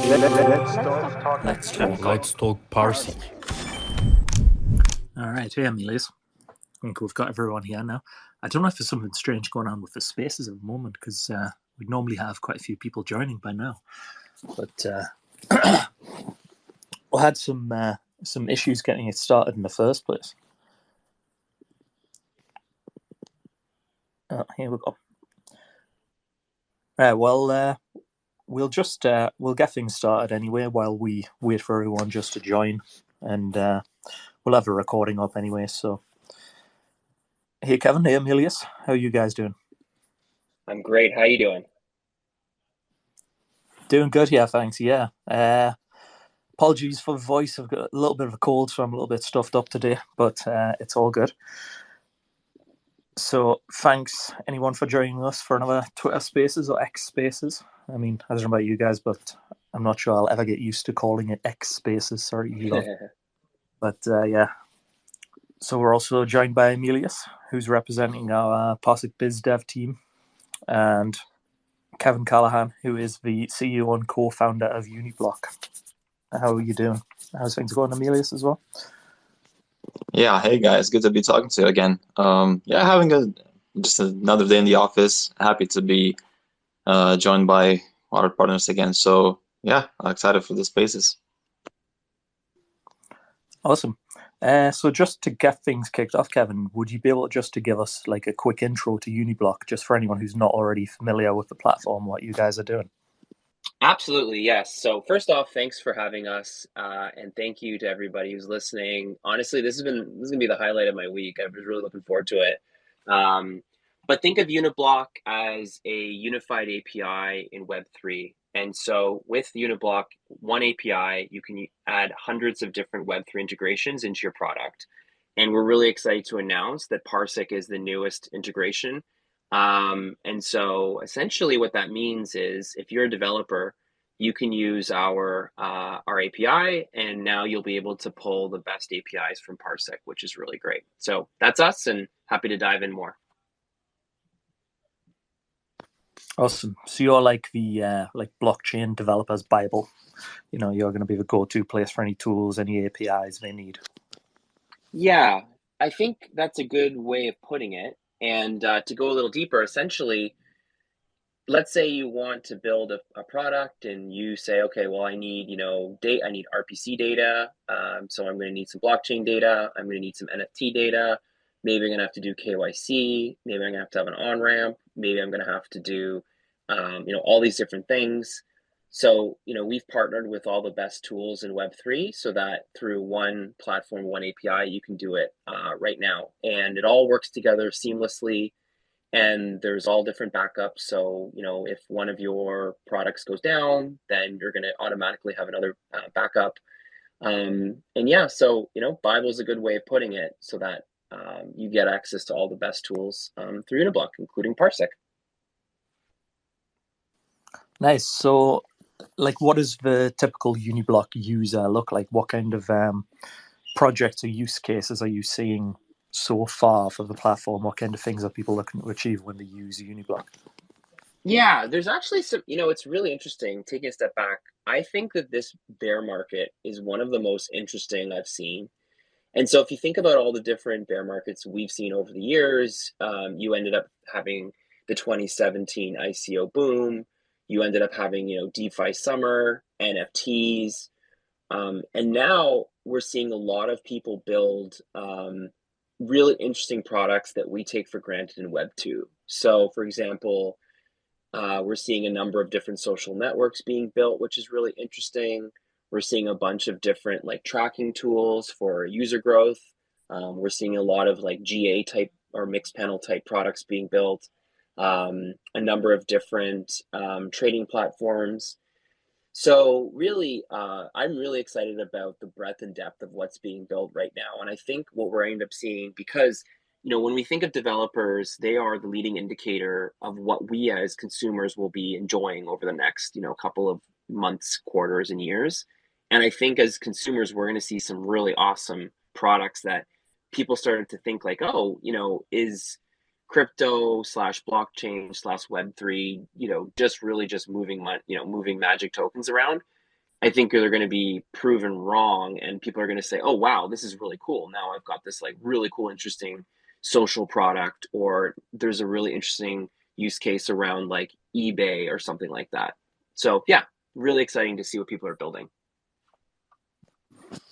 Let's talk PARSIQ. All right, hey Emilijus. I think we've got everyone here now. I don't know if there's something strange going on with the spaces at the moment because we'd normally have quite a few people joining by now, but we had some issues getting it started in the first place. Here we go. Well, we'll get things started anyway while we wait for everyone just to join, and we'll have a recording up anyway. So, hey Kevin, hey Emilijus, how are you guys doing? I'm great. How you doing? Doing good, yeah, thanks. Yeah. Apologies for the voice. I've got a little bit of a cold, so I'm a little bit stuffed up today, but it's all good. So thanks anyone for joining us for another Twitter Spaces or X Spaces. I mean, I don't know about you guys, but I'm not sure I'll ever get used to calling it X Spaces. Sorry, you lot. But yeah. So we're also joined by Emilijus, who's representing our PARSIQ Biz Dev team, and Kevin Callahan, who is the CEO and co-founder of Uniblock. How are you doing? How's things going, Emilijus, as well? Yeah, hey guys, good to be talking to you again. Yeah, having just another day in the office. Happy to be joined by our partners again. So yeah, excited for the spaces. Awesome. So just to get things kicked off, Kevin, would you be able just to give us like a quick intro to Uniblock, just for anyone who's not already familiar with the platform, what you guys are doing? Absolutely, yes. So first off, thanks for having us, and thank you to everybody who's listening. Honestly, this is gonna be the highlight of my week. I was really looking forward to it. But think of Uniblock as a unified API in Web3. And so with Uniblock, one API, you can add hundreds of different Web3 integrations into your product. And we're really excited to announce that PARSIQ is the newest integration. And so essentially what that means is if you're a developer, you can use our API, and now you'll be able to pull the best APIs from PARSIQ, which is really great. So that's us, and happy to dive in more. Awesome. So you're like the like blockchain developers Bible. You know, you're going to be the go-to place for any tools, any APIs they need. Yeah, I think that's a good way of putting it. And to go a little deeper, essentially, let's say you want to build a product and you say, okay, well, I need, data, I need RPC data. So I'm going to need some blockchain data. I'm going to need some NFT data. Maybe I'm going to have to do KYC. Maybe I'm going to have an on-ramp. Maybe I'm going to have to do, all these different things. So, we've partnered with all the best tools in Web3 so that through one platform, one API, you can do it right now. And it all works together seamlessly. And there's all different backups. So, if one of your products goes down, then you're going to automatically have another backup. And yeah, so, Bible is a good way of putting it so that you get access to all the best tools through Uniblock, including PARSIQ. Nice. So, like, what does the typical Uniblock user look like? What kind of projects or use cases are you seeing so far for the platform? What kind of things are people looking to achieve when they use Uniblock? Yeah, there's actually some, it's really interesting taking a step back. I think that this bear market is one of the most interesting I've seen. And so if you think about all the different bear markets we've seen over the years, you ended up having the 2017 ICO boom. You ended up having, DeFi summer, NFTs. And now we're seeing a lot of people build really interesting products that we take for granted in Web 2. So for example, we're seeing a number of different social networks being built, which is really interesting. We're seeing a bunch of different tracking tools for user growth. We're seeing a lot of GA type or mixed panel type products being built. A number of different trading platforms. So really, I'm really excited about the breadth and depth of what's being built right now. And I think what we're ending up seeing, because when we think of developers, they are the leading indicator of what we as consumers will be enjoying over the next, couple of months, quarters, and years. And I think as consumers, we're going to see some really awesome products that people started to think oh, is crypto / blockchain / Web3, just really just moving magic tokens around. I think they're going to be proven wrong, and people are going to say, "Oh, wow, this is really cool. Now I've got this like really cool, interesting social product," or there's a really interesting use case around like eBay or something like that. So yeah, really exciting to see what people are building.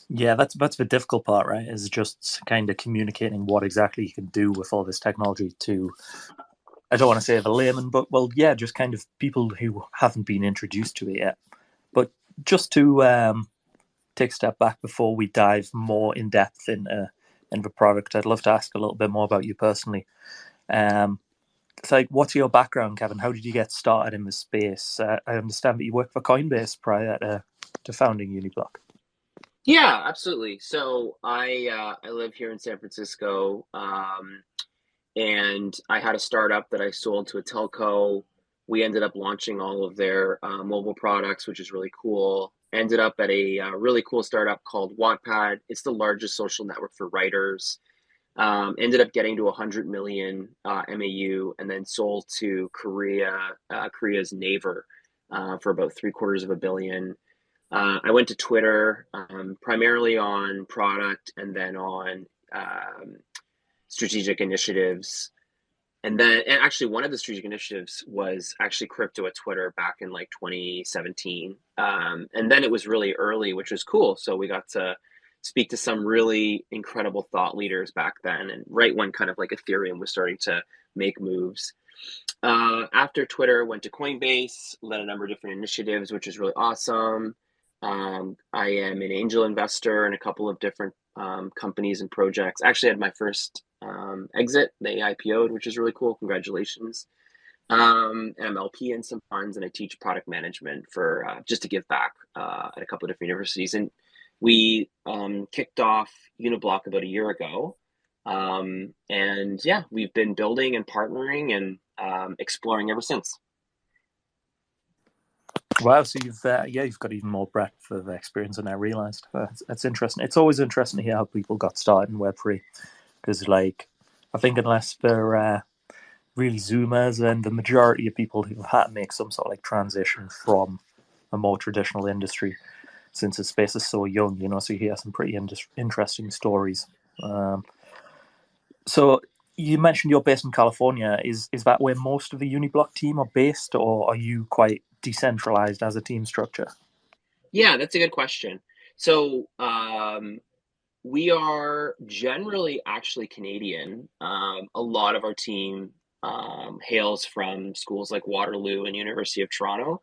Yeah, that's the difficult part, right? Is just kind of communicating what exactly you can do with all this technology to, I don't want to say the layman, but well, yeah, just kind of people who haven't been introduced to it yet. But just to take a step back before we dive more in depth in the product, I'd love to ask a little bit more about you personally. It's like, what's your background, Kevin? How did you get started in this space? I understand that you worked for Coinbase prior to founding Uniblock. Yeah, absolutely. So I live here in San Francisco, and I had a startup that I sold to a telco. We ended up launching all of their mobile products, which is really cool. Ended up at a really cool startup called Wattpad. It's the largest social network for writers. Ended up getting to 100 million MAU, and then sold to Korea's Naver for about $750 million. I went to Twitter primarily on product and then on strategic initiatives. And actually one of the strategic initiatives was actually crypto at Twitter back in like 2017. And then it was really early, which was cool. So we got to speak to some really incredible thought leaders back then, and right when kind of like Ethereum was starting to make moves. After Twitter, went to Coinbase, led a number of different initiatives, which is really awesome. I am an angel investor in a couple of different companies and projects. Actually, I had my first exit. They IPO'd, which is really cool. Congratulations. MLP in some funds, and I teach product management for just to give back at a couple of different universities. And we kicked off Uniblock about a year ago. And yeah, we've been building and partnering and exploring ever since. Wow, so you've got even more breadth of experience than I realized. That's interesting. It's always interesting to hear how people got started in Web3, because like I think unless they're really Zoomers, and the majority of people who had to make some sort of like transition from a more traditional industry, since the space is so young, so you hear some pretty interesting stories. So you mentioned you're based in California. Is that where most of the Uniblock team are based, or are you quite decentralized as a team structure? Yeah, that's a good question. So we are generally actually Canadian. A lot of our team hails from schools like Waterloo and University of Toronto.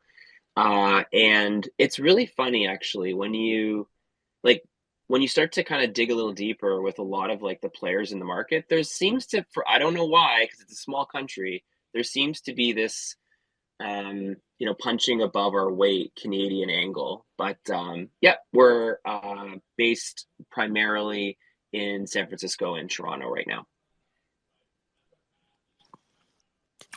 And it's really funny actually when you start to kind of dig a little deeper with a lot of like the players in the market, there seems to, I don't know why, because it's a small country, there seems to be this punching above our weight Canadian angle. But yeah, we're based primarily in San Francisco and Toronto right now.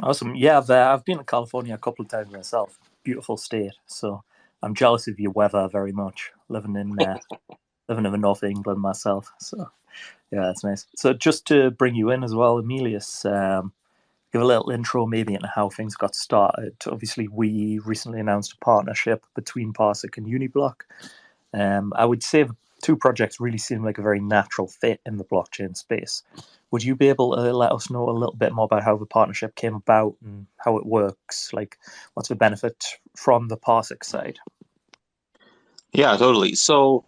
Awesome. Yeah, I've been to California a couple of times myself. Beautiful state. So I'm jealous of your weather very much. Living in the north of England myself. So yeah, that's nice. So just to bring you in as well, Emilijus, give a little intro maybe into how things got started. Obviously, we recently announced a partnership between PARSIQ and Uniblock. I would say the two projects really seem like a very natural fit in the blockchain space. Would you be able to let us know a little bit more about how the partnership came about and how it works? Like, what's the benefit from the PARSIQ side? Yeah, totally. So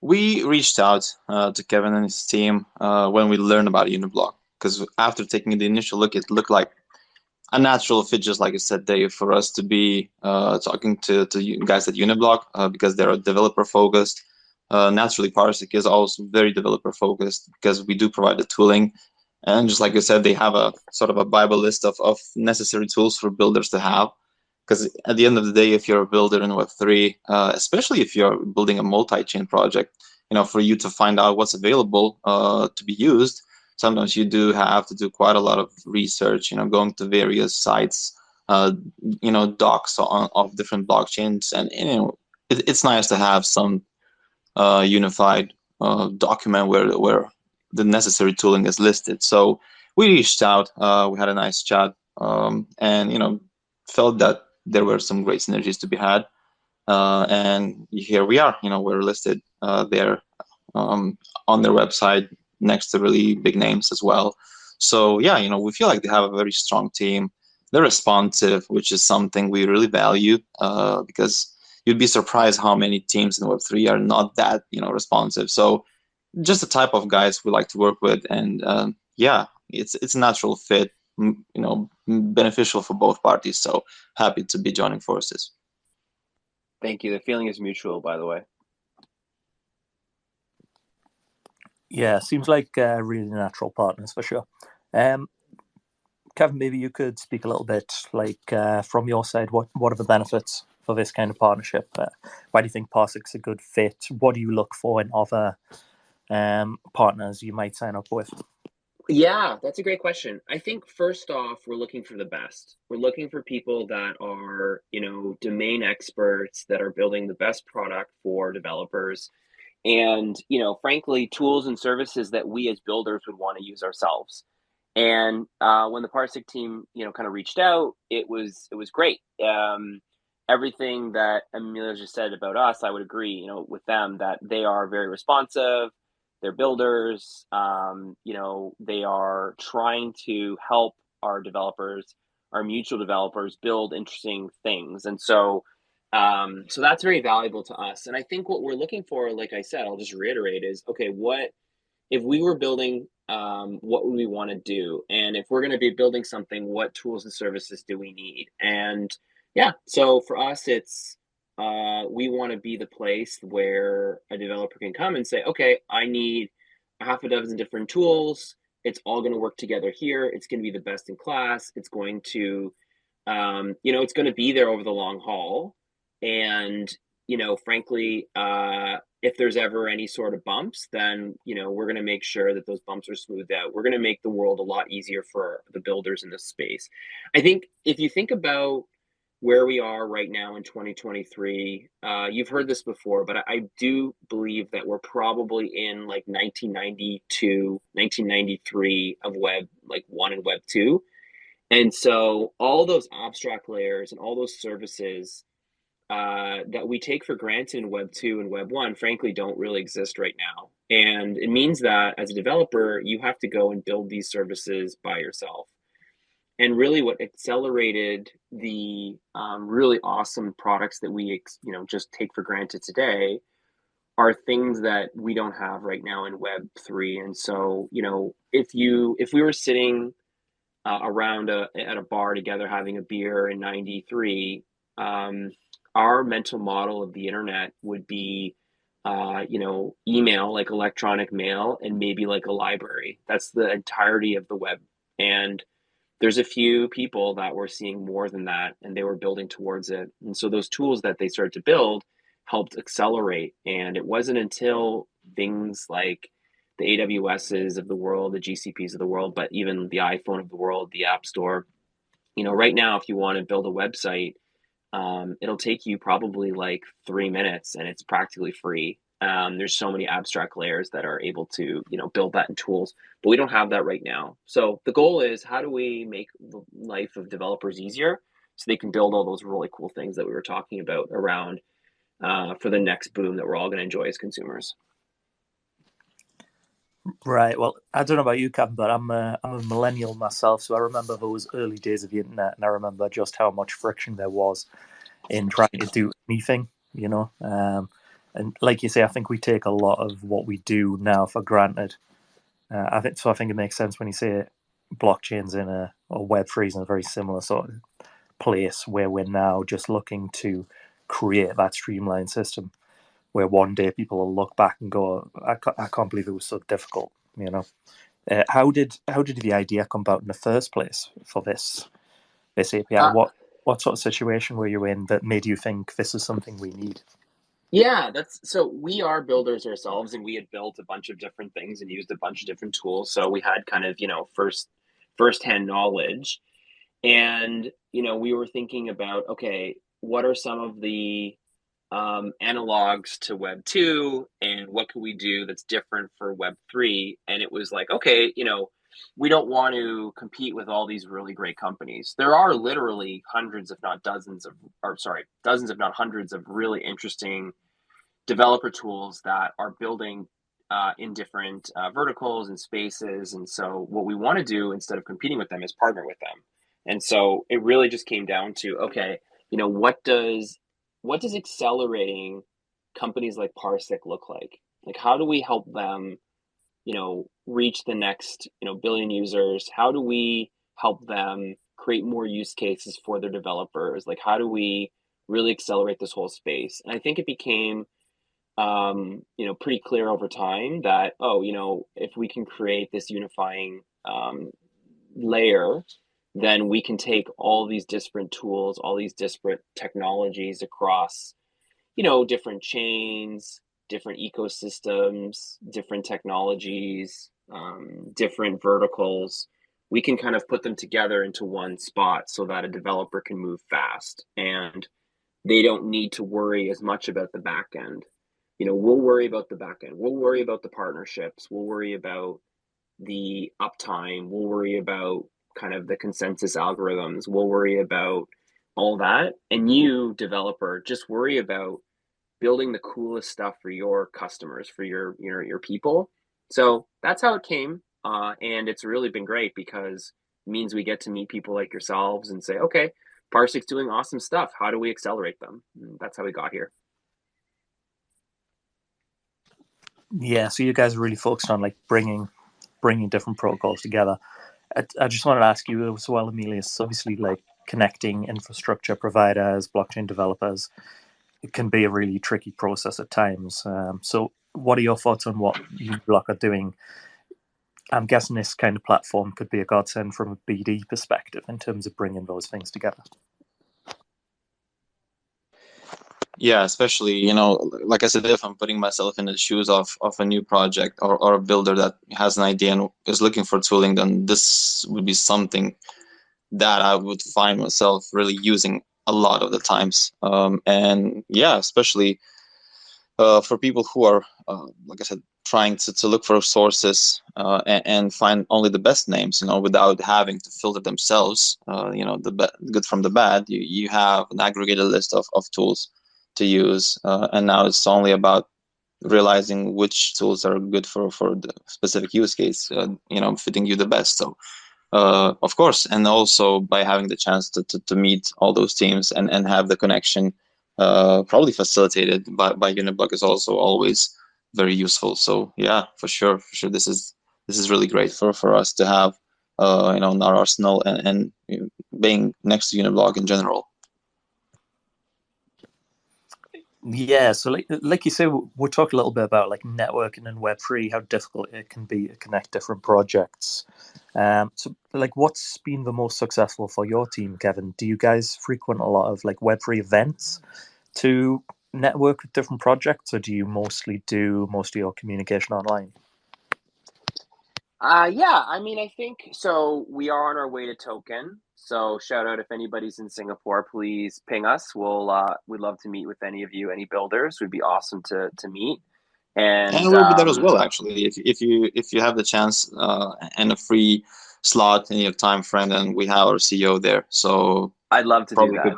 we reached out to Kevin and his team when we learned about Uniblock, because after taking the initial look, it looked like a natural fit, just like you said, Dave, for us to be talking to you guys at Uniblock because they're developer focused. Naturally, PARSIQ is also very developer focused because we do provide the tooling. And just like you said, they have a sort of a Bible list of necessary tools for builders to have. Because at the end of the day, if you're a builder in Web3, especially if you're building a multi-chain project, for you to find out what's available to be used, sometimes you do have to do quite a lot of research, going to various sites, docs of different blockchains. And, it's nice to have some unified document where the necessary tooling is listed. So we reached out, we had a nice chat, and, felt that there were some great synergies to be had. and here we are. We're listed there on their website next to really big names as well. So yeah, we feel like they have a very strong team. They're responsive, which is something we really value, because you'd be surprised how many teams in Web3 are not that responsive. So just the type of guys we like to work with, and yeah, it's a natural fit, beneficial for both parties. So happy to be joining forces. Thank you. The feeling is mutual, by the way. Yeah, seems like really natural partners for sure. Kevin, maybe you could speak a little bit, from your side, what are the benefits for this kind of partnership? Why do you think PARSIQ's a good fit? What do you look for in other partners you might sign up with? Yeah, that's a great question. I think first off, we're looking for the best. We're looking for people that are, domain experts that are building the best product for developers, and frankly, tools and services that we as builders would want to use ourselves. And when the PARSIQ team, kind of reached out, it was great. Everything that Emilijus just said about us, I would agree, with them, that they are very responsive. They're builders. They are trying to help our developers, our mutual developers, build interesting things. And so that's very valuable to us. And I think what we're looking for, like I said, I'll just reiterate, is, okay, what if we were building, what would we want to do? And if we're going to be building something, what tools and services do we need? And yeah, so for us, it's, we want to be the place where a developer can come and say, okay, I need a half a dozen different tools. It's all going to work together here. It's going to be the best in class. It's going to, it's going to be there over the long haul. And, frankly, if there's ever any sort of bumps, then, we're going to make sure that those bumps are smoothed out. We're going to make the world a lot easier for the builders in this space. I think if you think about where we are right now in 2023, you've heard this before, but I do believe that we're probably in like 1992, 1993 of Web 1 and Web 2. And so all those abstract layers and all those services that we take for granted in Web 2 and Web 1, frankly, don't really exist right now. And it means that as a developer, you have to go and build these services by yourself. And really what accelerated the really awesome products that we just take for granted today are things that we don't have right now in Web 3. And so, if we were sitting around at a bar together having a beer in 93, our mental model of the internet would be, email, like electronic mail, and maybe like a library. That's the entirety of the web. And there's a few people that were seeing more than that, and they were building towards it. And so those tools that they started to build helped accelerate. And it wasn't until things like the AWSs of the world, the GCPs of the world, but even the iPhone of the world, the App Store, right now, if you want to build a website, it'll take you probably like 3 minutes, and it's practically free. There's so many abstract layers that are able to, build that in tools, but we don't have that right now. So the goal is, how do we make the life of developers easier so they can build all those really cool things that we were talking about around for the next boom that we're all going to enjoy as consumers. Right. Well, I don't know about you, Kevin, but I'm a millennial myself, so I remember those early days of the internet, and I remember just how much friction there was in trying to do anything, and like you say, I think we take a lot of what we do now for granted. I think it makes sense when you say blockchains or Web3 is in a very similar sort of place where we're now just looking to create that streamlined system where one day people will look back and go, I can't believe it was so difficult, How did the idea come about in the first place for this API? What sort of situation were you in that made you think this is something we need? Yeah, so we are builders ourselves, and we had built a bunch of different things and used a bunch of different tools. So we had kind of, first-hand knowledge. And, we were thinking about, okay, what are some of the analogs to Web 2, and what can we do that's different for Web 3? And it was like, okay, we don't want to compete with all these really great companies. There are literally hundreds, if not dozens dozens, if not hundreds of really interesting developer tools that are building in different verticals and spaces. And so what we want to do instead of competing with them is partner with them. And so it really just came down to, okay, what does accelerating companies like PARSIQ look like? Like, how do we help them, reach the next, billion users? How do we help them create more use cases for their developers? Like, how do we really accelerate this whole space? And I think it became, pretty clear over time that, if we can create this unifying layer, then we can take all these different tools, all these disparate technologies across, different chains, different ecosystems, different technologies, different verticals. We can kind of put them together into one spot so that a developer can move fast and they don't need to worry as much about the back end. We'll worry about the back end. We'll worry about the partnerships. We'll worry about the uptime. We'll worry about kind of the consensus algorithms. We'll worry about all that. And you, developer, just worry about building the coolest stuff for your customers, for your people. So that's how it came. And it's really been great because it means we get to meet people like yourselves and say, okay, PARSIQ's doing awesome stuff. How do we accelerate them? And that's how we got here. Yeah, so you guys are really focused on like bringing different protocols together. I just wanted to ask you as well, Emilijus, obviously like connecting infrastructure providers, blockchain developers, it can be a really tricky process at times. So what are your thoughts on what Uniblock are doing? I'm guessing this kind of platform could be a godsend from a BD perspective in terms of bringing those things together. Yeah, especially, like I said, if I'm putting myself in the shoes of a new project or a builder that has an idea and is looking for tooling, then this would be something that I would find myself really using a lot of the times. And yeah, especially for people who are, like I said, trying to look for sources and find only the best names, without having to filter themselves, the good from the bad. You have an aggregated list of tools to use, and now it's only about realizing which tools are good for the specific use case, fitting you the best. So of course, and also by having the chance to meet all those teams and have the connection probably facilitated by Uniblock is also always very useful. So yeah, for sure this is really great for us to have in our arsenal and being next to Uniblock in general. Yeah, so like you say, we'll talk a little bit about like networking and Web3, how difficult it can be to connect different projects. So like what's been the most successful for your team, Kevin? Do you guys frequent a lot of like Web3 events to network with different projects, or do you mostly do most of your communication online? Yeah, I mean, I think so. We are on our way to token. So shout out if anybody's in Singapore, please ping us. We'd love to meet with any of you, any builders. Would be awesome to meet. And we'll be there as well, actually. If you have the chance and a free slot in your time frame, then we have our CEO there. So I'd love to do that. Good.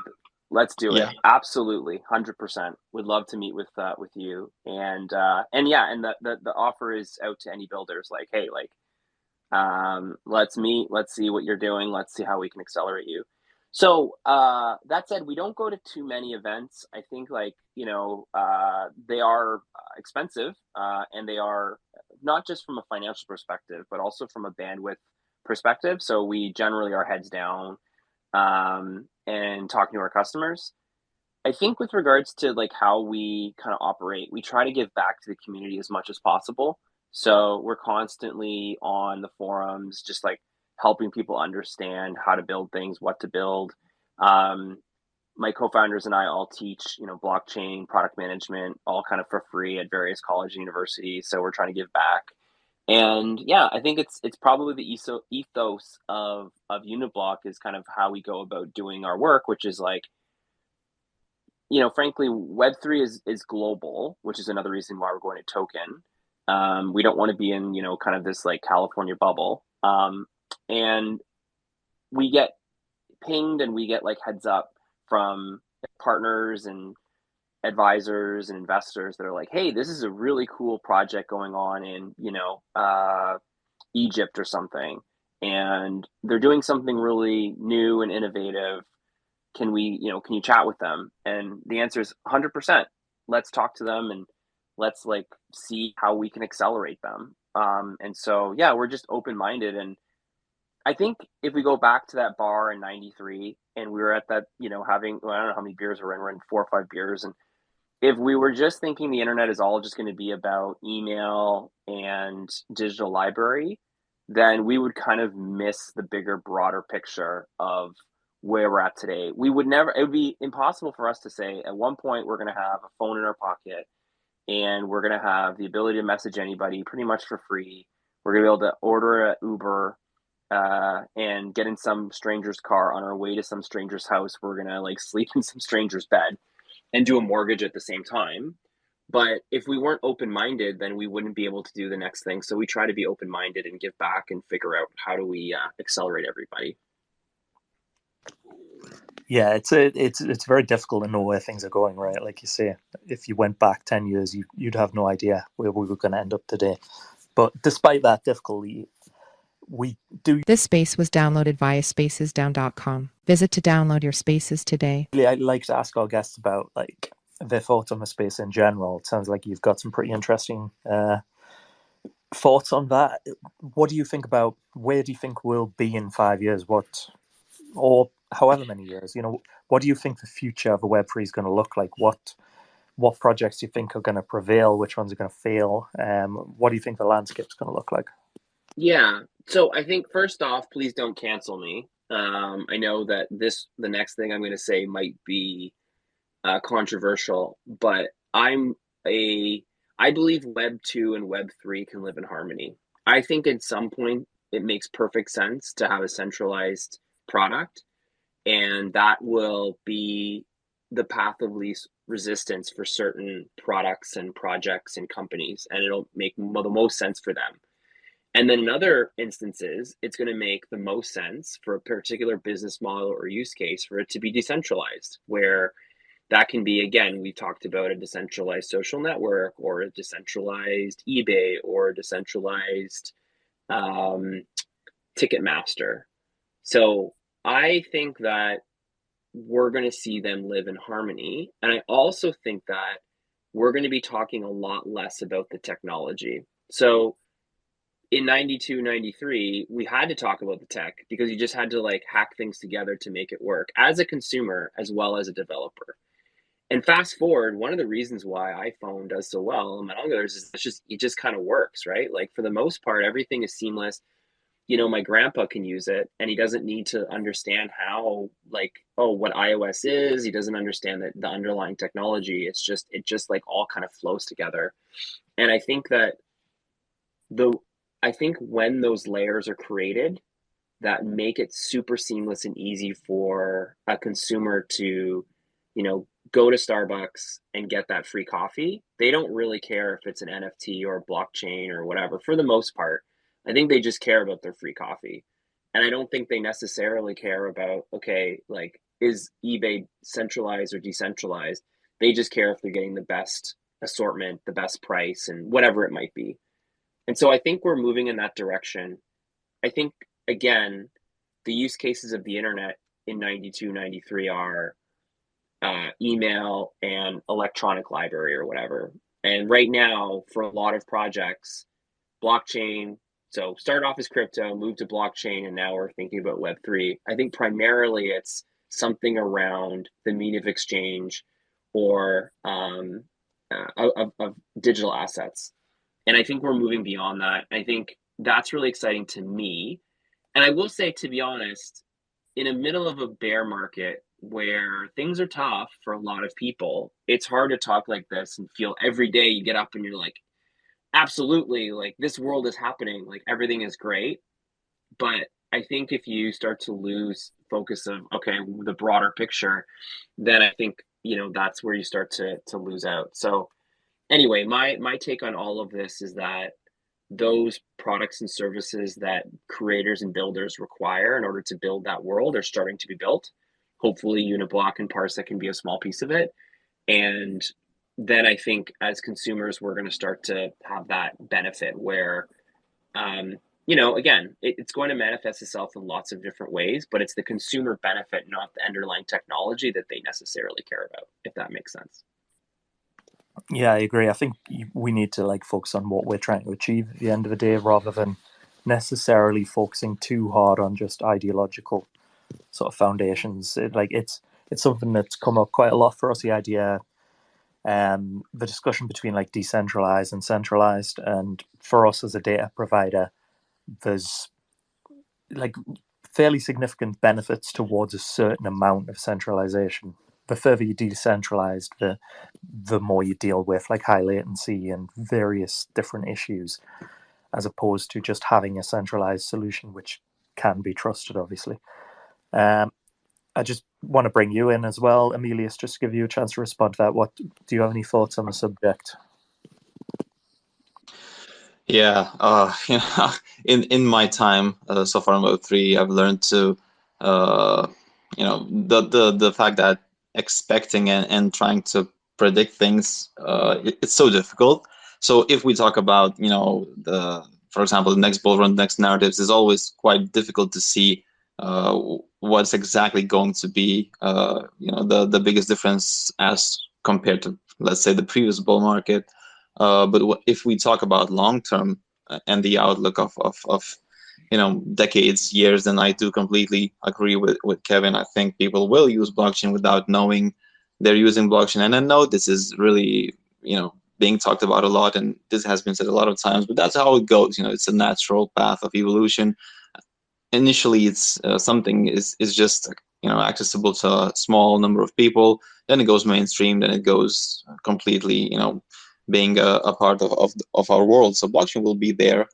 Let's do Yeah. it. Absolutely, 100%. Would love to meet with you. And yeah, and the offer is out to any builders. Like, hey, like, let's meet. Let's see what you're doing. Let's see how we can accelerate you. So that said, we don't go to too many events. I think like, they are expensive and they are not just from a financial perspective, but also from a bandwidth perspective. So we generally are heads down and talking to our customers. I think with regards to like how we kind of operate, we try to give back to the community as much as possible. So we're constantly on the forums, just like helping people understand how to build things, what to build. My co-founders and I all teach, blockchain, product management, all kind of for free at various college and universities. So we're trying to give back. And yeah, I think it's probably the ethos of Uniblock is kind of how we go about doing our work, which is like, frankly, Web3 is global, which is another reason why we're going to token. We don't want to be in, kind of this like California bubble. And we get pinged and we get like heads up from partners and advisors and investors that are like, hey, this is a really cool project going on in, Egypt or something, and they're doing something really new and innovative. Can you chat with them? And the answer is 100%. Let's talk to them and let's like see how we can accelerate them. And so, yeah, we're just open-minded. And I think if we go back to that bar in 93 and we were at that, having, I don't know how many beers we're in 4 or 5 beers. And if we were just thinking the internet is all just going to be about email and digital library, then we would kind of miss the bigger, broader picture of where we're at today. It would be impossible for us to say at one point we're going to have a phone in our pocket and we're going to have the ability to message anybody pretty much for free. We're going to be able to order an Uber and get in some stranger's car on our way to some stranger's house. We're going to like sleep in some stranger's bed and do a mortgage at the same time. But if we weren't open-minded, then we wouldn't be able to do the next thing. So we try to be open-minded and give back and figure out how do we accelerate everybody. Yeah, it's very difficult to know where things are going, right? Like you say, if you went back 10 years, you'd have no idea where we were going to end up today. But despite that difficulty, we do. This space was downloaded via spacesdown.com. Visit to download your spaces today. I'd like to ask our guests about like their thoughts on the space in general. It sounds like you've got some pretty interesting thoughts on that. What do you think about where do you think we'll be in 5 years? Or however many years? What do you think the future of a Web3 is going to look like? What projects do you think are going to prevail? Which ones are going to fail? What do you think the landscape's going to look like? Yeah. So I think first off, please don't cancel me. I know that the next thing I'm going to say might be controversial, but I believe Web 2 and Web 3 can live in harmony. I think at some point it makes perfect sense to have a centralized product, and that will be the path of least resistance for certain products and projects and companies, and it'll make the most sense for them. And then in other instances, it's going to make the most sense for a particular business model or use case for it to be decentralized, where that can be, again, we talked about a decentralized social network or a decentralized eBay or a decentralized Ticketmaster. So I think that we're going to see them live in harmony. And I also think that we're going to be talking a lot less about the technology. So in 92, 93, we had to talk about the tech because you just had to like hack things together to make it work as a consumer as well as a developer. And fast forward, one of the reasons why iPhone does so well among others is it just kind of works, right? Like for the most part, everything is seamless. My grandpa can use it and he doesn't need to understand how what iOS is. He doesn't understand the underlying technology. It just like all kind of flows together. And I think that when those layers are created that make it super seamless and easy for a consumer to, go to Starbucks and get that free coffee, they don't really care if it's an NFT or a blockchain or whatever. For the most part, I think they just care about their free coffee. And I don't think they necessarily care about, okay, like, is eBay centralized or decentralized? They just care if they're getting the best assortment, the best price, and whatever it might be. And so I think we're moving in that direction. I think, again, the use cases of the internet in 92, 93 are email and electronic library or whatever. And right now, for a lot of projects, blockchain, so start off as crypto, move to blockchain, and now we're thinking about Web3. I think primarily it's something around the mean of exchange or of digital assets. And I think we're moving beyond that. I think that's really exciting to me. And I will say, to be honest, in the middle of a bear market where things are tough for a lot of people, it's hard to talk like this and feel every day you get up and you're like, absolutely, like this world is happening, like everything is great. But I think if you start to lose focus of, okay, the broader picture, then I think, that's where you start to lose out. So anyway, my take on all of this is that those products and services that creators and builders require in order to build that world are starting to be built. Hopefully Uniblock and PARSIQ can be a small piece of it. And then I think as consumers, we're going to start to have that benefit where, again, it's going to manifest itself in lots of different ways, but it's the consumer benefit, not the underlying technology that they necessarily care about, if that makes sense. Yeah, I agree. I think we need to focus on what we're trying to achieve at the end of the day, rather than necessarily focusing too hard on just ideological sort of foundations. It's something that's come up quite a lot for us. The idea, the discussion between decentralized and centralized, and for us as a data provider, there's fairly significant benefits towards a certain amount of centralization. The further you decentralize, the more you deal with high latency and various different issues, as opposed to just having a centralized solution, which can be trusted, obviously. I just want to bring you in as well, Emilijus, just to give you a chance to respond to that. What do you have any thoughts on the subject? Yeah, in my time so far in Web3, I've learned to, the fact that expecting and trying to predict things, it's so difficult. So if we talk about, for example, the next bull run, the next narratives, is always quite difficult to see what's exactly going to be, the biggest difference as compared to, let's say, the previous bull market. But if we talk about long term and the outlook of decades, years, then I do completely agree with Kevin. I think people will use blockchain without knowing they're using blockchain. And I know this is really being talked about a lot, and this has been said a lot of times, but that's how it goes. It's a natural path of evolution. Initially, it's something is just accessible to a small number of people. Then it goes mainstream. Then it goes completely being a part of our world. So blockchain will be there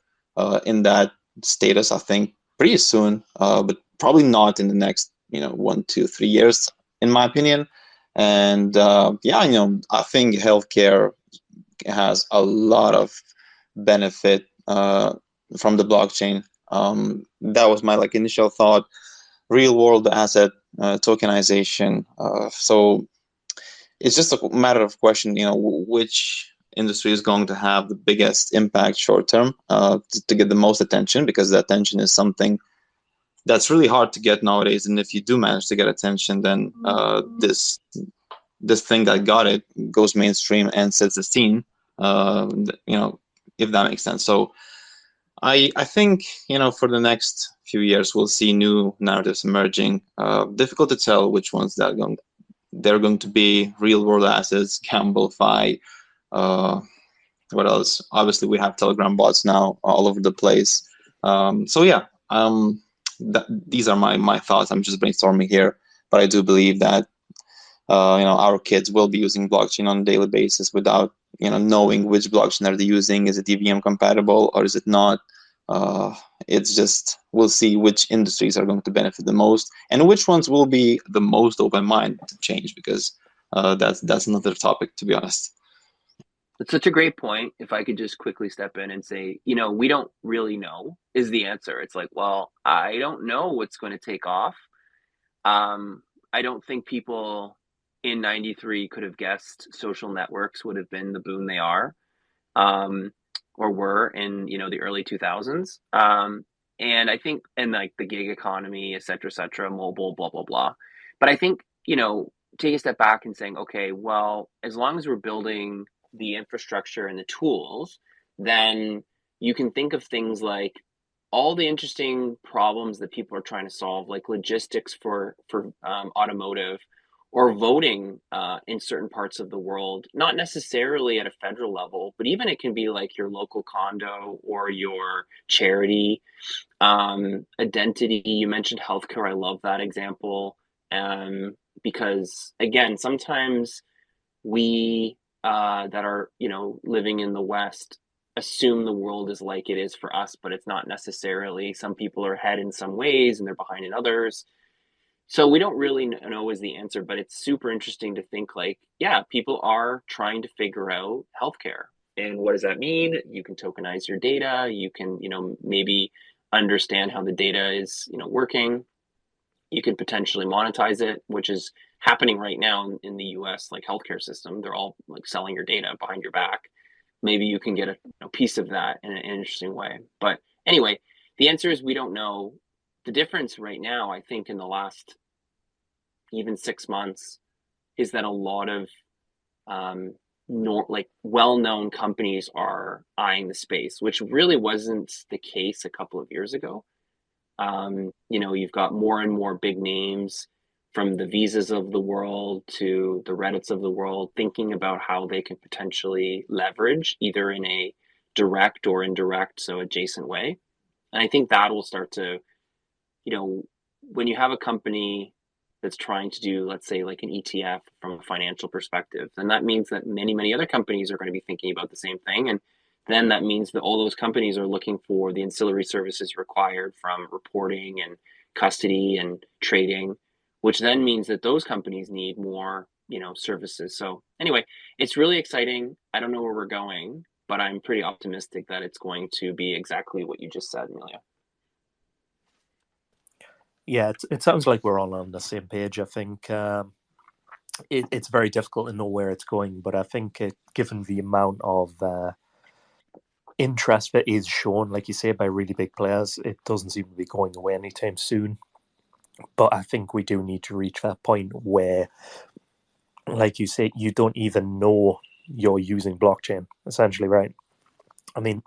in that status, I think, pretty soon, but probably not in the next 1, 2, 3 years, in my opinion. And I think healthcare has a lot of benefit from the blockchain. That was my initial thought. Real world asset tokenization. So it's just a matter of question, which industry is going to have the biggest impact short term to get the most attention, because the attention is something that's really hard to get nowadays. And if you do manage to get attention, then this thing that got it goes mainstream and sets the scene, if that makes sense. So I think for the next few years we'll see new narratives emerging. Difficult to tell which ones they're going to be. Real world assets, Gamblify, what else? Obviously, we have Telegram bots now all over the place. So yeah, these are my thoughts. I'm just brainstorming here, but I do believe that our kids will be using blockchain on a daily basis without knowing which blockchain are they using. Is it EVM compatible or is it not? It's just, we'll see which industries are going to benefit the most and which ones will be the most open-minded to change, because that's another topic, to be honest. That's such a great point. If I could just quickly step in and say, we don't really know is the answer. It's well, I don't know what's going to take off. I don't think people in 93 could have guessed social networks would have been the boom they are, or were in, the early 2000s. And I think, and the gig economy, et cetera, mobile, blah, blah, blah. But I think, take a step back and saying, okay, well, as long as we're building the infrastructure and the tools, then you can think of things like all the interesting problems that people are trying to solve, like logistics for automotive, or voting in certain parts of the world, not necessarily at a federal level, but even it can be your local condo or your charity. Identity, you mentioned healthcare. I love that example, because again, sometimes we that are living in the West assume the world is like it is for us, but it's not necessarily. Some people are ahead in some ways and they're behind in others. So we don't really know is the answer, but it's super interesting to think yeah, people are trying to figure out healthcare. And what does that mean? You can tokenize your data. You can, maybe understand how the data is, working. You can potentially monetize it, which is happening right now in the US, like healthcare system. They're all like selling your data behind your back. Maybe you can get a piece of that in an interesting way. But anyway, the answer is we don't know. The difference right now, I think, in the last even 6 months is that a lot of well-known companies are eyeing the space, which really wasn't the case a couple of years ago. You've got more and more big names, from the Visas of the world to the Reddits of the world, thinking about how they can potentially leverage either in a direct or indirect, so adjacent way. And I think that will start to, when you have a company that's trying to do, let's say, like an ETF from a financial perspective, then that means that many, many other companies are going to be thinking about the same thing. And then that means that all those companies are looking for the ancillary services required from reporting and custody and trading, which then means that those companies need more, services. So anyway, it's really exciting. I don't know where we're going, but I'm pretty optimistic that it's going to be exactly what you just said, Emilia. Yeah, it sounds like we're all on the same page. I think it's very difficult to know where it's going, but I think given the amount of interest that is shown, like you say, by really big players, it doesn't seem to be going away anytime soon. But I think we do need to reach that point where, like you say, you don't even know you're using blockchain, essentially, right? I mean,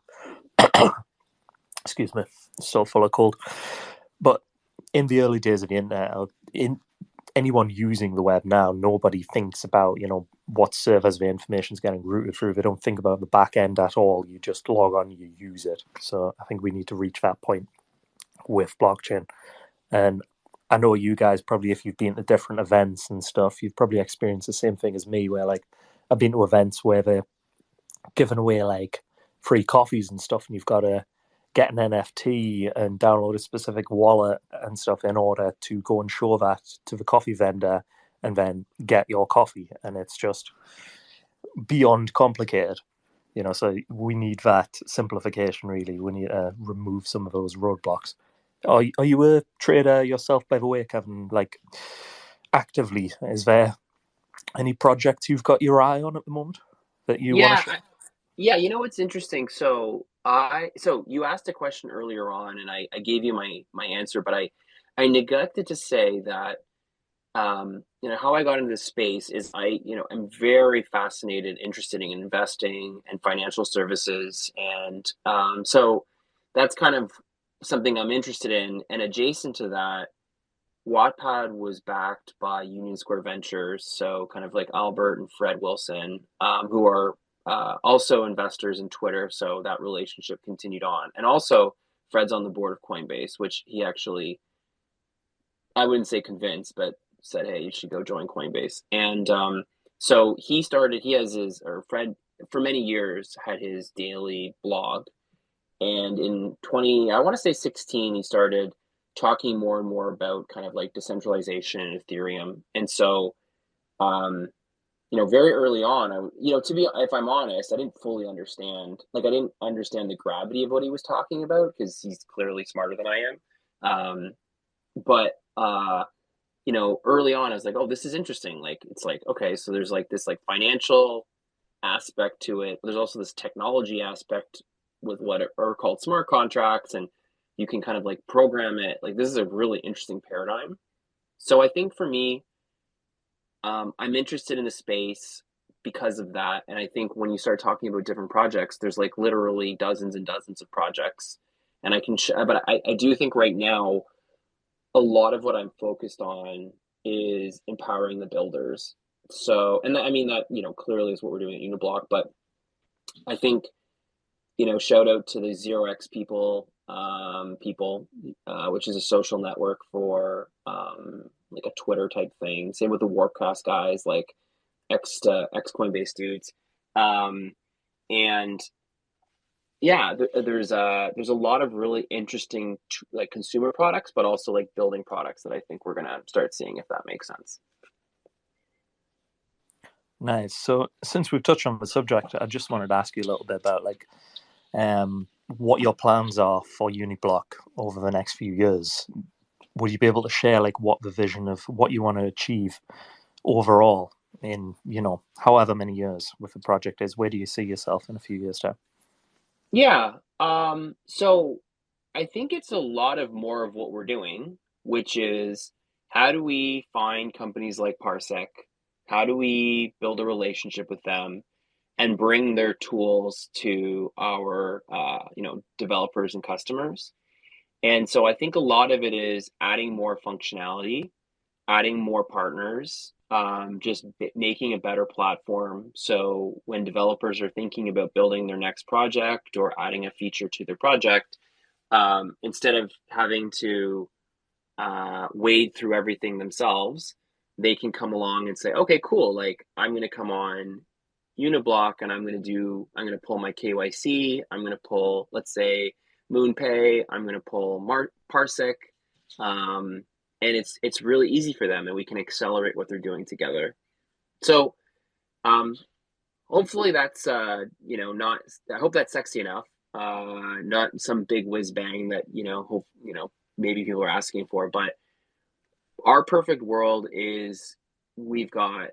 excuse me, so full of cold. But in the early days of the internet, anyone using the web now, nobody thinks about, what servers the information is getting routed through. They don't think about the back end at all. You just log on, you use it. So I think we need to reach that point with blockchain. And I know you guys probably, if you've been to different events and stuff, you've probably experienced the same thing as me, where like I've been to events where they're giving away like free coffees and stuff, and you've got to get an NFT and download a specific wallet and stuff in order to go and show that to the coffee vendor and then get your coffee. And it's just beyond complicated, so we need that simplification, really. We need to remove some of those roadblocks. Are you a trader yourself, by the way, Kevin? Like, actively, is there any projects you've got your eye on at the moment that you want to share? Yeah, what's interesting? So you asked a question earlier on, and I gave you my answer, but I neglected to say that how I got into this space is I'm very fascinated, interested in investing and financial services, and so that's kind of something I'm interested in. And adjacent to that, Wattpad was backed by Union Square Ventures, so kind of like Albert and Fred Wilson, who are also investors in Twitter. So that relationship continued on. And also, Fred's on the board of Coinbase, which he actually, I wouldn't say convinced, but said, hey, you should go join Coinbase. And so Fred, for many years, had his daily blog. And in 16, he started talking more and more about kind of like decentralization and Ethereum. And so, very early on, if I'm honest, I didn't fully understand. Like, I didn't understand the gravity of what he was talking about, because he's clearly smarter than I am. But early on, I was like, oh, this is interesting. Like, it's like, okay, so there's like this like financial aspect to it. There's also this technology aspect with what are called smart contracts, and you can kind of like program it. Like, this is a really interesting paradigm. So I think for me, I'm interested in the space because of that. And I think when you start talking about different projects, there's like literally dozens and dozens of projects. And but I do think right now, a lot of what I'm focused on is empowering the builders. So, and I mean that, clearly is what we're doing at Uniblock, but I think, shout out to the 0x people, which is a social network for like a Twitter type thing. Same with the Warpcast guys, like ex Coinbase dudes, and yeah, there's a lot of really interesting like consumer products, but also like building products that I think we're gonna start seeing, if that makes sense. Nice. So since we've touched on the subject, I just wanted to ask you a little bit about what your plans are for Uniblock over the next few years. Would you be able to share what the vision of what you want to achieve overall in, however many years with the project is? Where do you see yourself in a few years' time? Yeah. So I think it's a lot of more of what we're doing, which is how do we find companies like PARSIQ? How do we build a relationship with them and bring their tools to our developers and customers? And so I think a lot of it is adding more functionality, adding more partners, just making a better platform. So when developers are thinking about building their next project or adding a feature to their project, instead of having to wade through everything themselves, they can come along and say, okay, cool. Like I'm going to come on Uniblock and I'm going to pull my KYC. I'm going to pull, let's say, MoonPay. I'm going to pull PARSIQ. And it's really easy for them and we can accelerate what they're doing together. So hopefully that's, not, I hope that's sexy enough. Not some big whiz bang that, maybe people are asking for, but our perfect world is we've got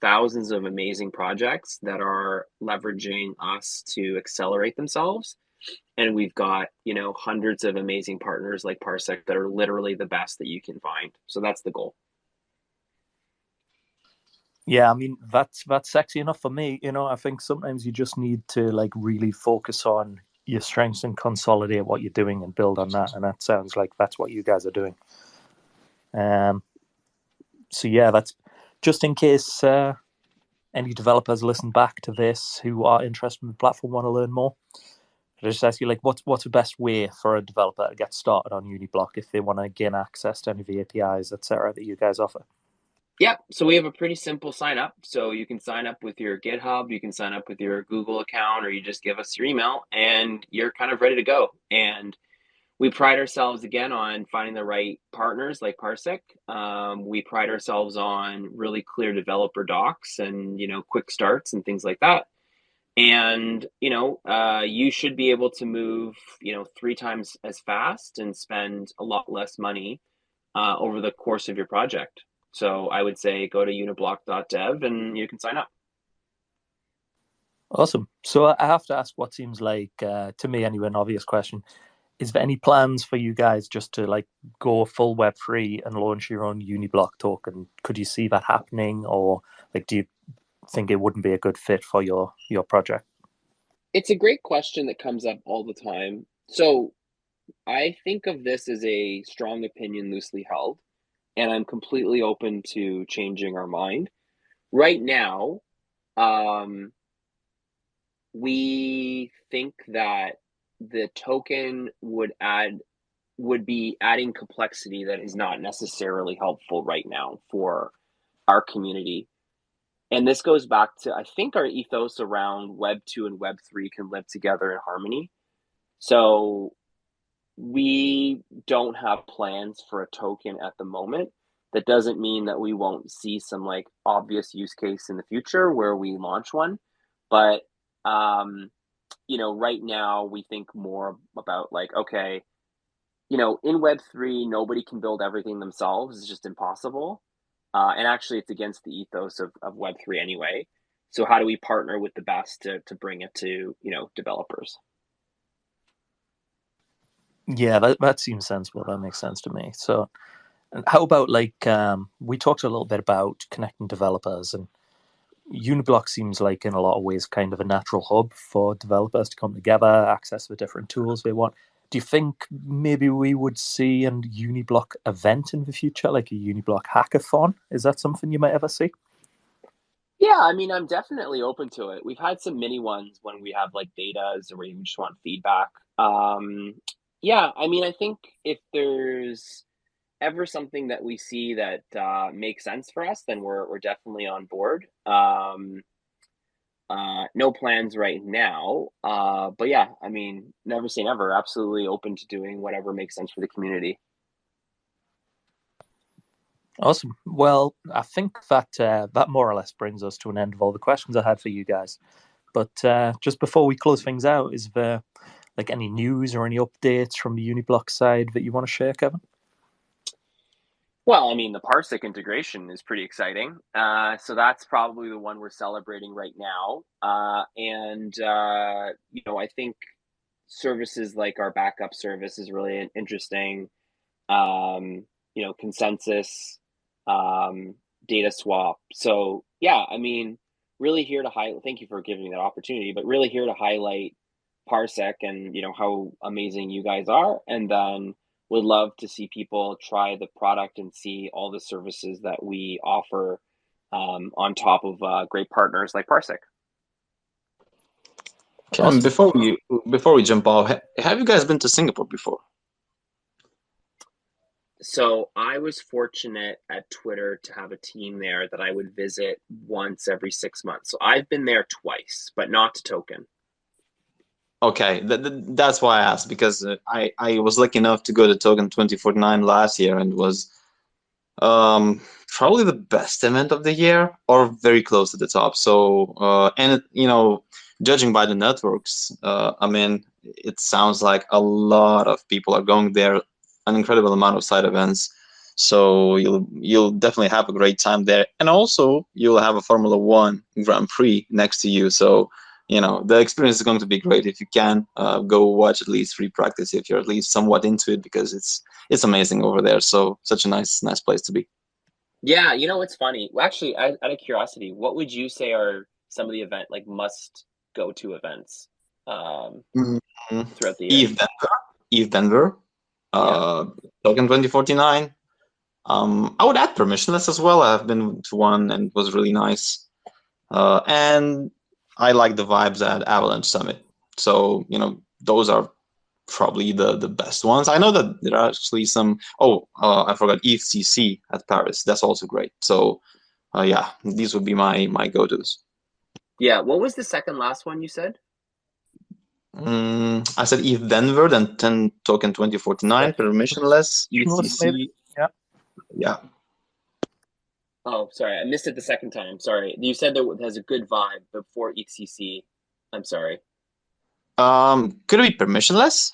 thousands of amazing projects that are leveraging us to accelerate themselves. And we've got, hundreds of amazing partners like PARSIQ that are literally the best that you can find. So that's the goal. Yeah, I mean, that's sexy enough for me. I think sometimes you just need to really focus on your strengths and consolidate what you're doing and build on that. And that sounds like that's what you guys are doing. So yeah, that's just in case any developers listen back to this who are interested in the platform, want to learn more. I just ask you, what's the best way for a developer to get started on Uniblock if they want to gain access to any of the APIs, etc., that you guys offer? Yeah, so we have a pretty simple sign up. So you can sign up with your GitHub, you can sign up with your Google account, or you just give us your email and you're kind of ready to go. And we pride ourselves again on finding the right partners like PARSIQ. We pride ourselves on really clear developer docs and quick starts and things like that. And you should be able to move 3 times as fast and spend a lot less money over the course of your project. So I would say go to uniblock.dev and you can sign up. Awesome. So I have to ask what seems like, to me anyway, an obvious question. Is there any plans for you guys just to go full Web3 and launch your own Uniblock token? Could you see that happening, or do you think it wouldn't be a good fit for your project? It's a great question that comes up all the time. So I think of this as a strong opinion loosely held, and I'm completely open to changing our mind. Right now, we think that the token would be adding complexity that is not necessarily helpful right now for our community. And this goes back to, I think, our ethos around Web 2 and Web 3 can live together in harmony. So we don't have plans for a token at the moment. That doesn't mean that we won't see some obvious use case in the future where we launch one. But, right now we think more about okay, in Web3, nobody can build everything themselves. It's just impossible. And actually, it's against the ethos of Web3 anyway. So how do we partner with the best to bring it to, developers? Yeah, that seems sensible. That makes sense to me. So how about we talked a little bit about connecting developers, and Uniblock seems like in a lot of ways kind of a natural hub for developers to come together, access the different tools they want. Do you think maybe we would see a Uniblock event in the future, like a Uniblock hackathon? Is that something you might ever see? Yeah, I mean, I'm definitely open to it. We've had some mini ones when we have betas or we just want feedback. Yeah, I mean, I think if there's ever something that we see that makes sense for us, then we're definitely on board. No plans right now, but yeah, I mean, never say never. Absolutely open to doing whatever makes sense for the community. Awesome. Well, I think that that more or less brings us to an end of all the questions I had for you guys. But just before we close things out, is there like any news or any updates from the Uniblock side that you want to share, Kevin? Well, I mean, the PARSIQ integration is pretty exciting. So that's probably the one we're celebrating right now. I think services like our backup service is really interesting. Consensus, data swap. So yeah, I mean, really here to highlight. Thank you for giving me that opportunity, but really here to highlight PARSEC and how amazing you guys are, and then would love to see people try the product and see all the services that we offer on top of great partners like PARSEC. Kevin, before we jump off, have you guys been to Singapore before? So I was fortunate at Twitter to have a team there that I would visit once every 6 months. So I've been there twice, but not to Token. Okay, that's why I asked, because I was lucky enough to go to Token 2049 last year, and was probably the best event of the year, or very close to the top. So judging by the networks, I mean, it sounds like a lot of people are going there, an incredible amount of side events. So you'll definitely have a great time there, and also you'll have a Formula One Grand Prix next to you. So the experience is going to be great. If you can go watch at least free practice, if you're at least somewhat into it, because it's amazing over there. So such a nice place to be. Yeah, it's funny. Well, actually, out of curiosity, what would you say are some of the must go to events throughout the year? Eve Denver, Token 2049. I would add Permissionless as well. I've been to one and it was really nice. And I like the vibes at Avalanche Summit. So, those are probably the best ones. I know that there are actually some, I forgot EFCC at Paris. That's also great. So, these would be my go-tos. Yeah, what was the second last one you said? I said Eve Denver, then 10 Token 2049, Permissionless, EFCC. Yeah. Oh, sorry, I missed it the second time. Sorry, you said there has a good vibe before ECC. I'm sorry. Could it be Permissionless?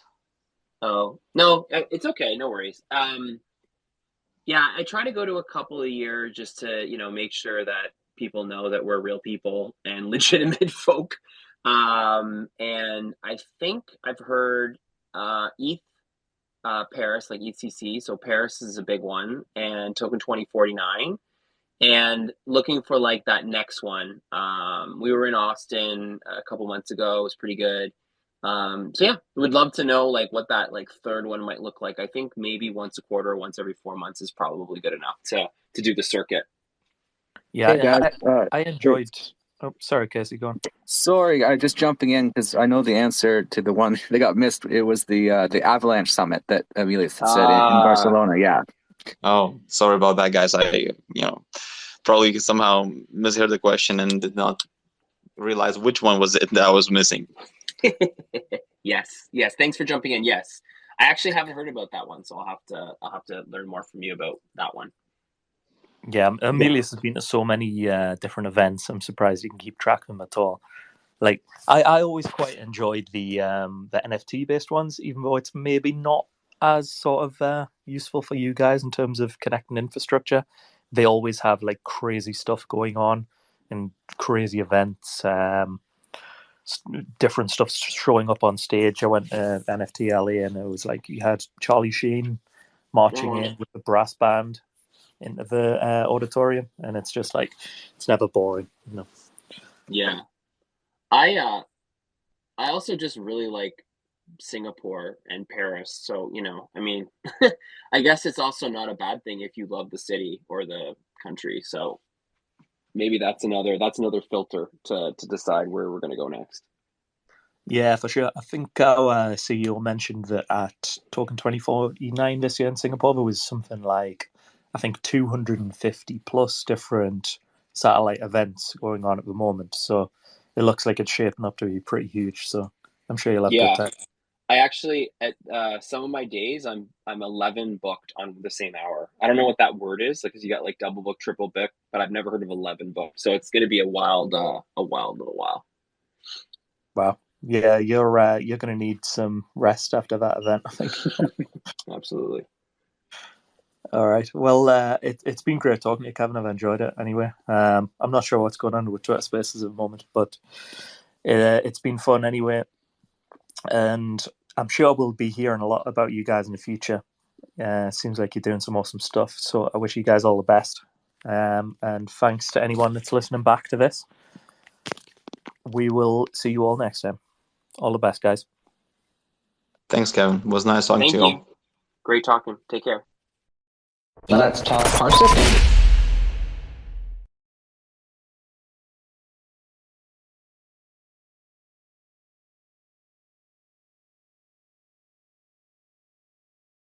Oh no, it's okay. No worries. Yeah, I try to go to a couple a year just to make sure that people know that we're real people and legitimate folk. And I think I've heard ETH Paris, like ECC. So Paris is a big one, and Token 2049. And looking for like that next one. We were in Austin a couple months ago. It was pretty good. So yeah, would love to know like what that like third one might look like. I think maybe once a quarter, once every 4 months is probably good enough to do the circuit. Yeah, Hey guys, I enjoyed. Oh, sorry, Casey, go on. sorry, I just jumping in because I know the answer to the one that got missed. It was the Avalanche Summit that Emilijus had said in Barcelona. Yeah. Oh, sorry about that, guys. I probably somehow misheard the question and did not realize which one was it that I was missing. Yes. Thanks for jumping in. Yes, I actually haven't heard about that one, so I'll have to learn more from you about that one. Yeah, Emilijus has been to so many different events. I'm surprised you can keep track of them at all. Like I always quite enjoyed the NFT based ones, even though it's maybe not as sort of useful for you guys in terms of connecting infrastructure. They always have like crazy stuff going on and crazy events. Different stuff showing up on stage. I went to NFT LA and it was like you had Charlie Sheen marching in with the brass band into the auditorium, and it's just like it's never boring. Yeah, I also just really like Singapore and Paris. So I mean, I guess it's also not a bad thing if you love the city or the country. So maybe that's another filter to decide where we're going to go next. Yeah, for sure. I think our CEO mentioned that at Token 2049 this year in Singapore, there was something like, I think, 250 plus different satellite events going on at the moment. So it looks like it's shaping up to be pretty huge. So I'm sure you'll have a good time. I actually at some of my days I'm 11 booked on the same hour. I don't know what that word is, because you got like double book, triple book, but I've never heard of 11 booked. So it's going to be a wild little while. Wow. Yeah, you're going to need some rest after that event, I think. Absolutely. All right. Well, it's been great talking to you, Kevin. I've enjoyed it anyway. I'm not sure what's going on with Twitter Spaces at the moment, but it's been fun anyway. And I'm sure we'll be hearing a lot about you guys in the future. Seems like you're doing some awesome stuff. So I wish you guys all the best. And thanks to anyone that's listening back to this. We will see you all next time. All the best, guys. Thanks, Kevin. It was nice talking Thank to you all. you. Great talking. Take care. Let's talk PARSIQ.